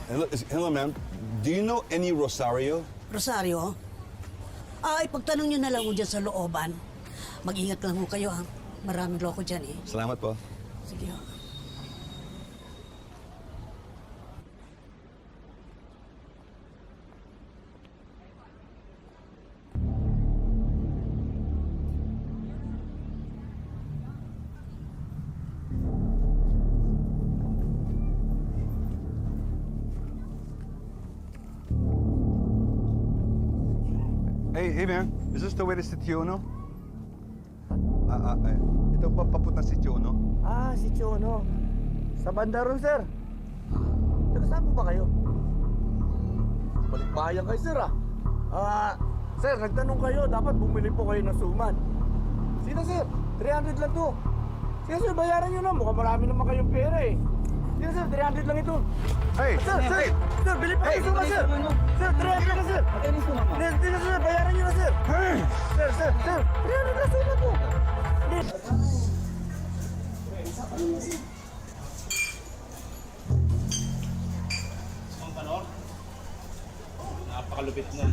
Hello, ma'am. Do you know any Rosario? Rosario? Ipagtanong nyo na lang ho dyan sa looban. Mag-ingat lang ho kayo, ha? Maraming loko dyan, eh. Salamat po. Sige, ho. Hey, man. Is this the way to Setiono? Ito pa papunta Setiono? Si Chono. Sa banda ron, sir. Taga saan po ba kayo? Balikbayan kayo, sir, sir, nagtanong kayo, dapat bumili po kayo ng suman. Sino, sir? 300 lang to. Sige, sir, bayaran nyo na. Mukhang marami naman kayong pera, eh. Sige, sir, 300 lang ito. Hey! Sir, sir, bili pa kayo suman, sir. Sir, 300 lang, sir. Hindi na, sir, bayaran nyo na, sir. Sir, 300 lang suman po. Napakalupit na.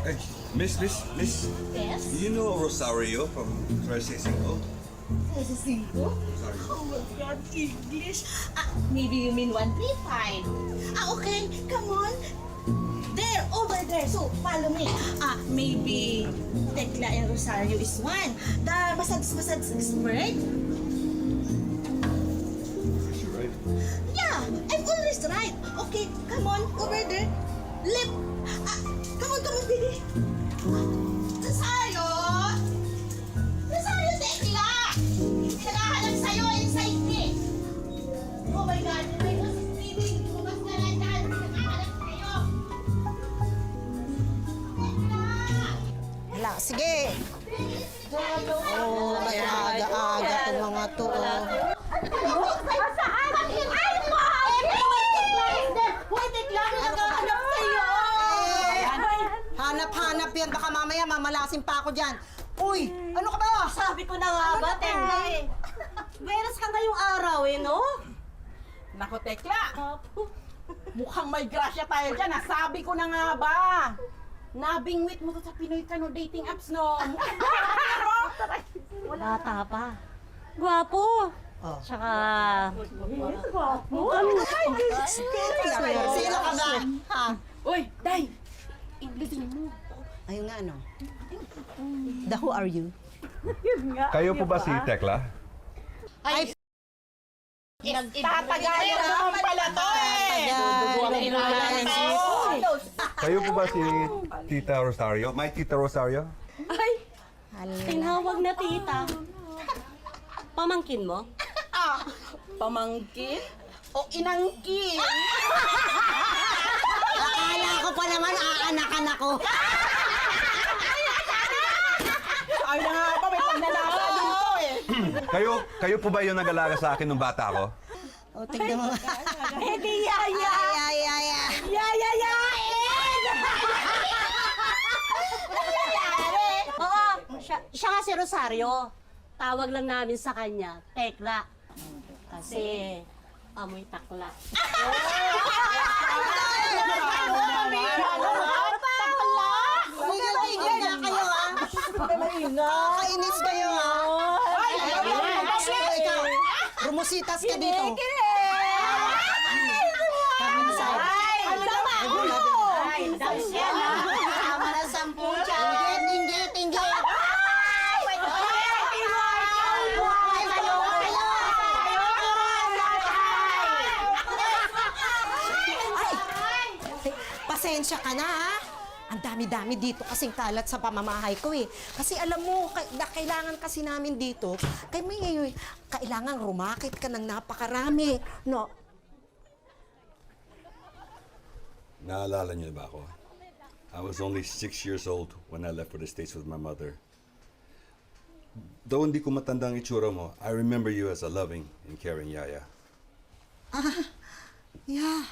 Hey, Miss. Yes? Do you know Rosario from Tres Cinco? There's a single? Oh my God, English. Maybe you mean 135. Okay, come on. There, over there. So, follow me. Maybe Tekla and Rosario is one. The massage expert? You're right. Yeah, I'm always right. Okay, come on, over there. Lip. Come on, baby. Rosario! Rosario, Tekla! Nakahanap sa'yo, inside me. Oh my God, may CCTV. Bukas na lang dyan. Nakahanap sa'yo. Tekla! Hala, sige. May aga-aga itong mga to, Saan? Ay, mo! Hoy, Tekla, may nakahanap sa'yo. Hanap-hanap yan. Baka mamaya mamalasin pa ako dyan. Uy, ano ka ba? Sabi ko na nga ba, Tekla eh. Meron ka ngayong araw eh, no? Nako, Tekla! Mukhang may grasya tayo dyan, Sabi ko na nga ba? Nabingwit mo to sa Pinoy Kano dating apps, no? Bata pa. Gwapo. Oh. Tsaka... Sino ka ba? Ha? Uy, Day! English mo. Ayun nga, ano? The who are you? Kayo po ba si Tekla? Ay, Tatagayan naman pala to eh! Kayo po ba si Tita Rosario? My Tita Rosario? Ay, tinawag na tita. Pamangkin mo? Pamangkin? O inangkin? akala ko pa naman aanakan ako. Ay na nga ba, may pagnanasa dito eh! Kayo po ba yung nag-alaga sa akin nung bata ako? O, tignan mo. Eh, di yaya! Ay. Oo, siya nga si Rosario. Tawag lang namin sa kanya, Tekla. Kasi, amoy takla. Tigil na kayo, ha? Kainis kayo, ha? Ikaw, rumusitas ka dito. Kami sa... Tama na 10 dyan. Inggit. Pasensya ka na, ha? Ang dami-dami dito kasing kalat sa pamamahay ko, eh. Kasi alam mo, kailangan kasi namin dito, kailangan rumakit ka ng napakarami, no? Naalala niyo ba ako? I was only 6 years old when I left for the States with my mother. Though hindi ko matanda ang itsura mo, I remember you as a loving and caring yaya. Yeah.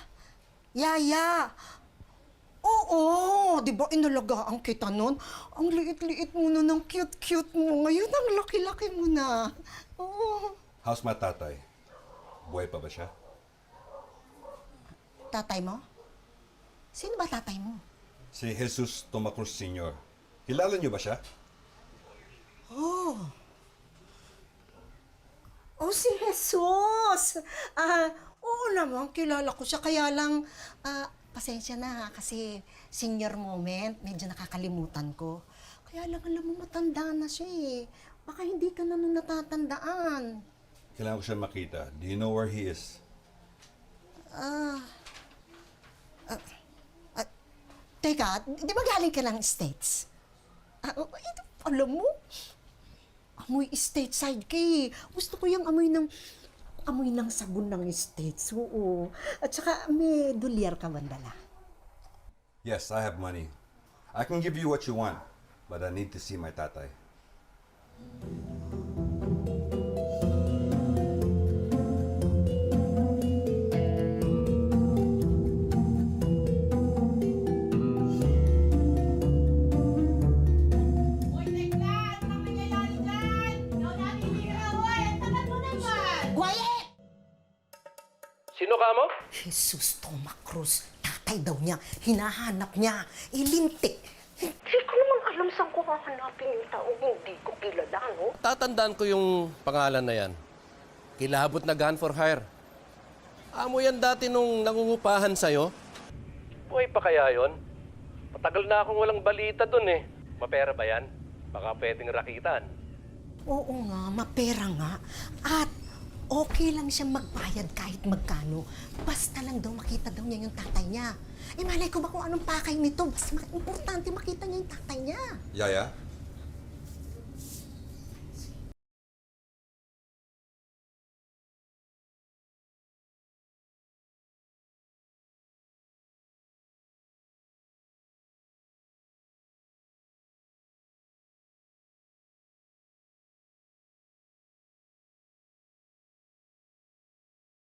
Oo, di ba inalagaan kita nun? Ang liit-liit mo na, ng cute-cute mo. Ngayon, ang laki-laki mo na. Oo. How's my tatay? Buhay pa ba siya? Tatay mo? Sino ba tatay mo? Si Jesus Tomacruz Sr. Kilala niyo ba siya? Oh, si Jesus! Oo naman, kilala ko siya. Kaya lang, pasensya na kasi senior moment, medyo nakakalimutan ko. Kaya lang, alam mo, matanda na siya eh. Baka hindi ka na nun natatandaan. Kailangan ko siya makita. Do you know where he is? Teka, di ba galing ka ng States? Alam mo, amoy stateside ka eh. Gusto ko yung amoy ng sabon ng States. Oo. At saka may dolyar ka bandala. Yes, I have money. I can give you what you want, but I need to see my tatay. Uy, Tekla! Ano nang nangyayari dyan? Ikaw natitira, hoy! Ang tagal mo naman! Quiet! Sino ka mo? Jesus Tomacruz. Tatay daw niya. Hinahanap niya. Ilintik. Hindi ko naman alam saan ko hahanapin yung taong hindi ko kilala, no? Tatandaan ko yung pangalan na yan. Kilabot na gun for hire. Amo yan dati nung nangungupahan sa'yo. Buhay pa kaya yon? Matagal na akong walang balita dun eh. Mapera ba yan? Baka pwedeng rakitan. Oo nga, mapera nga. At okay lang siya magbayad kahit magkano. Basta lang daw makita daw niya yung tatay niya. Eh malay ko ba kung anong pakay nito? Basta importante makita niya yung tatay niya. Yaya,